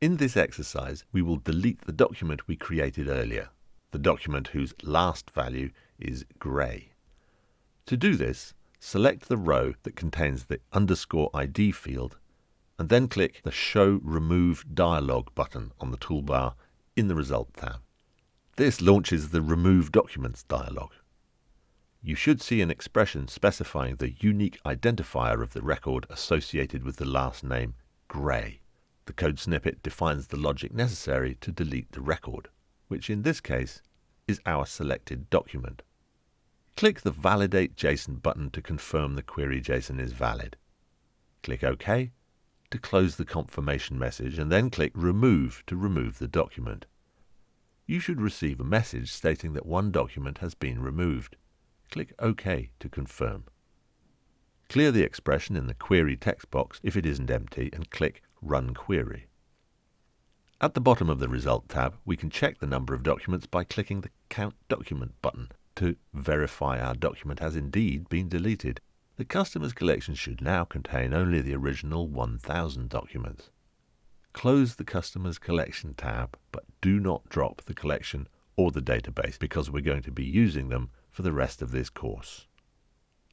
In this exercise, we will delete the document we created earlier, the document whose last value is grey. To do this, select the row that contains the _ID field and then click the Show Remove Dialog button on the toolbar in the Result tab. This launches the Remove Documents dialog. You should see an expression specifying the unique identifier of the record associated with the last name, Gray. The code snippet defines the logic necessary to delete the record, which in this case is our selected document. Click the Validate JSON button to confirm the query JSON is valid. Click OK to close the confirmation message and then click Remove to remove the document. You should receive a message stating that one document has been removed. Click OK to confirm. Clear the expression in the Query text box if it isn't empty and click Run Query. At the bottom of the Result tab, we can check the number of documents by clicking the Count Document button to verify our document has indeed been deleted. The customer's collection should now contain only the original 1000 documents. Close the Customer's Collection tab, but do not drop the collection or the database because we're going to be using them for the rest of this course.